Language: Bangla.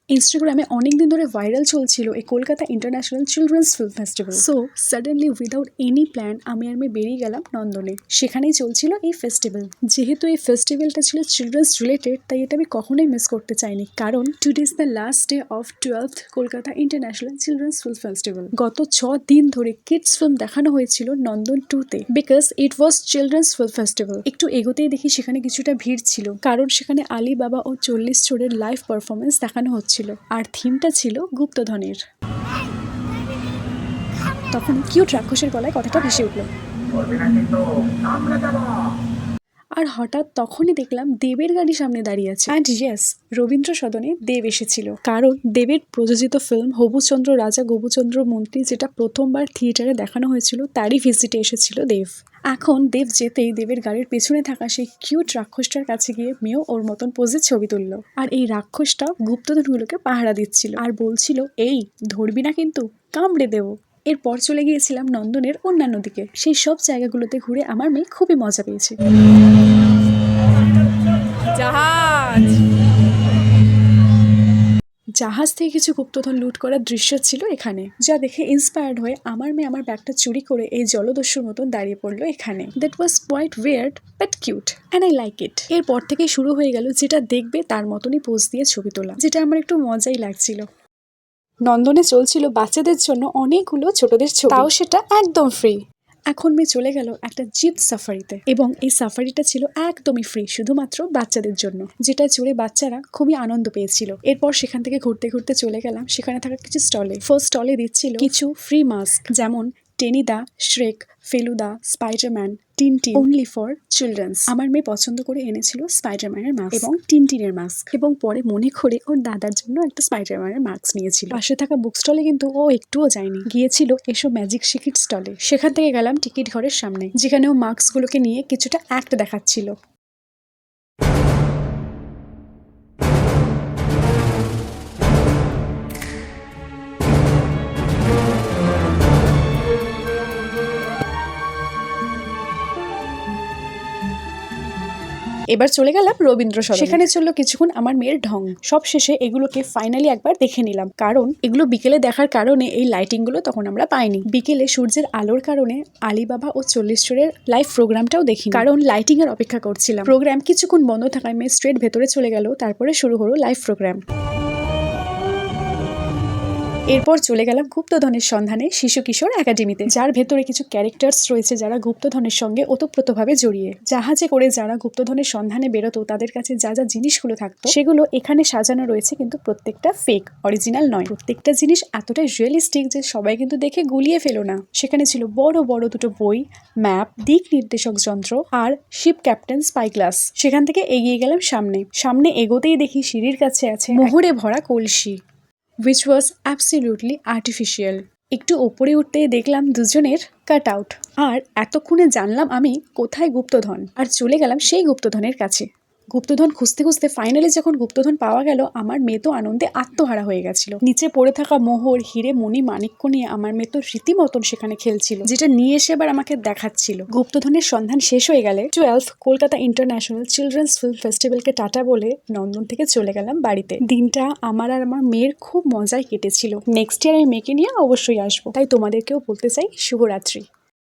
ইনস্টাগ্রামে অনেকদিন ধরে ভাইরাল চলছিল এই Kolkata international children's film festival. So suddenly without any plan আমি আর মেয়ে বেরিয়ে গেলাম নন্দনে। সেখানেই চলছিল এই ফেস্টিভ্যাল। যেহেতু এই ফেস্টিভ্যালটা ছিল চিলড্রেন্স রিলেটেড, তাই এটা আমি কখনোই মিস করতে চাইনি, কারণ today is the last day of 12th Kolkata international children's film festival. গত 6 দিন ধরে কিডস ফিল্ম দেখানো হয়েছিল নন্দন 2-তে, because it was children's film festival. একটু এগোতেই দেখি সেখানে কিছুটা ভিড় ছিল, কারণ সেখানে আলী বাবা ও 40 চোরের লাইভ পারফরমেন্স দেখানো হচ্ছিল, আর থিমটা ছিল গুপ্তধনের। তখন কিউট রাক্ষসের গলায় কথাটা ভেসে উঠল। আর হঠাৎ তখনই দেখলাম দেবের গাড়ি সামনে দাঁড়িয়ে আছে। অ্যান্ড ইয়েস, রবীন্দ্র সদনে দেব এসেছিল, কারণ দেবের প্রযোজিত ফিল্ম হবুচন্দ্র রাজা গবুচন্দ্র মন্ত্রী, যেটা প্রথমবার থিয়েটারে দেখানো হয়েছিল, তারই ভিজিটে এসেছিল দেব। এখন দেব যেতেই দেবের গাড়ির পেছনে থাকা সেই কিউট রাক্ষসটার কাছে গিয়ে মেয়েও ওর মতন পোজে ছবি তুলল। আর এই রাক্ষসটা গুপ্তধনগুলোকে পাহারা দিচ্ছিল আর বলছিল, এই ধরবি না কিন্তু, কামড়ে দেবো। এরপর চলে গিয়েছিলাম নন্দনের অন্যান্য দিকে। সেই সব জায়গাগুলোতে ঘুরে আমার মেয়ে খুবই মজা পেয়েছে। জাহাজ থেকে কিছু গুপ্তধন লুট করার দৃশ্য ছিল এখানে, যা দেখে ইন্সপায়ার্ড হয়ে আমার মেয়ে আমার ব্যাগটা চুরি করে এই জলদস্যুর মতন দাঁড়িয়ে পড়লো এখানে। That was quite weird but cute and I like it. এরপর থেকে শুরু হয়ে গেল যেটা দেখবে তার মতনই পোজ দিয়ে ছবি তোলা, যেটা আমার একটু মজাই লাগছিল। নন্দনে চলছিল বাচ্চাদের জন্য অনেকগুলো ছোটদের ছবি, তাও সেটা একদম ফ্রি। এখন মেয়ে চলে গেল একটা জিপ সাফারিতে, এবং এই সাফারিটা ছিল একদমই ফ্রি, শুধুমাত্র বাচ্চাদের জন্য, যেটা চড়ে বাচ্চারা খুবই আনন্দ পেয়েছিল। এরপর সেখান থেকে ঘুরতে ঘুরতে চলে গেলাম সেখানে থাকা কিছু স্টলে। ফার্স্ট স্টলে দিচ্ছিল কিছু ফ্রি মাস্ক, যেমন Tenida, Shrek, Feluda, Spiderman, Tintin, only for children's. আমার মেয়ে পছন্দ করে এনেছিল স্পাইডারম্যানের মাস্ক এবং টিনটিনের মাস্ক, এবং পরে মনে করে ওর দাদার জন্য একটা স্পাইডারম্যানের মাস্ক নিয়েছিল। পাশে থাকা বুক স্টলে কিন্তু ও একটুও যায়নি, গিয়েছিল এসব ম্যাজিক টিকিট স্টলে। সেখান থেকে গেলাম টিকিট ঘরের সামনে, যেখানে ও মাস্কগুলোকে নিয়ে কিছুটা অ্যাক্ট দেখাচ্ছিল। এবার চলে গেলাম রবীন্দ্র সদনে। সেখানে চললো কিছুক্ষণ আমার মেয়ের ঢং। সব শেষে এগুলোকে ফাইনালি একবার দেখে নিলাম, কারণ এগুলো বিকেলে দেখার কারণে এই লাইটিং গুলো তখন আমরা পাইনি। বিকেলে সূর্যের আলোর কারণে আলিবাবা ও 40 চোরের লাইভ প্রোগ্রামটাও দেখি, কারণ লাইটিং এর অপেক্ষা করছিলাম। প্রোগ্রাম কিছুক্ষণ বন্ধ থাকায় মেয়ে স্ট্রেট ভেতরে চলে গেল, তারপরে শুরু হলো লাইভ প্রোগ্রাম। এরপর চলে গেলাম গুপ্তধনের সন্ধানে শিশু কিশোর একাডেমিতে, যার ভেতরে কিছু ক্যারেক্টার্স রয়েছে যারা গুপ্তধনের সঙ্গে ওতপ্রোতভাবে জড়িয়ে। জাহাজে করে যারা গুপ্তধনের সন্ধানে বেরোতো, তাদের কাছে যা যা জিনিসগুলো থাকতো সেগুলো এখানে সাজানো রয়েছে, কিন্তু প্রত্যেকটা ফেক, অরিজিনাল নয়। প্রত্যেকটা জিনিস এতটাই রিয়েলিস্টিক যে সবাই কিন্তু দেখে গুলিয়ে ফেলো না। সেখানে ছিল বড় বড় দুটো বই, ম্যাপ, দিক নির্দেশক যন্ত্র আর শিপ ক্যাপ্টেন স্পাই গ্লাস। সেখান থেকে এগিয়ে গেলাম সামনে এগোতেই দেখি সিঁড়ির কাছে আছে মোহরে ভরা কলসি, which was absolutely artificial. একটু ওপরে উঠতেই দেখলাম দুজনের কাট আউট, আর এতক্ষণে জানলাম আমি কোথায় গুপ্তধন, আর চলে গেলাম সেই গুপ্তধনের কাছে। গুপ্তধন খুঁজতে খুঁজতে ফাইনালি যখন গুপ্তধন পাওয়া গেল, আমার মেয়ে তো আনন্দে আত্মহারা হয়ে গেছিল। নিচে পড়ে থাকা মোহর, হিরে, মণি, মাণিক্য নিয়ে আমার মেয়ে তো রীতিমতন সেখানে খেলছিল, যেটা নিয়ে এসে এবার আমাকে দেখাচ্ছিল। গুপ্তধনের সন্ধান শেষ হয়ে গেলে 12th Kolkata international children's film ফেস্টিভ্যালকে টাটা বলে নন্দন থেকে চলে গেলাম বাড়িতে। দিনটা আমার আর আমার মেয়ের খুব মজায় কেটেছিল। নেক্সট ইয়ার আমি মেয়েকে নিয়ে অবশ্যই আসবো, তাই তোমাদেরকেও বলতে চাই শুভরাত্রি।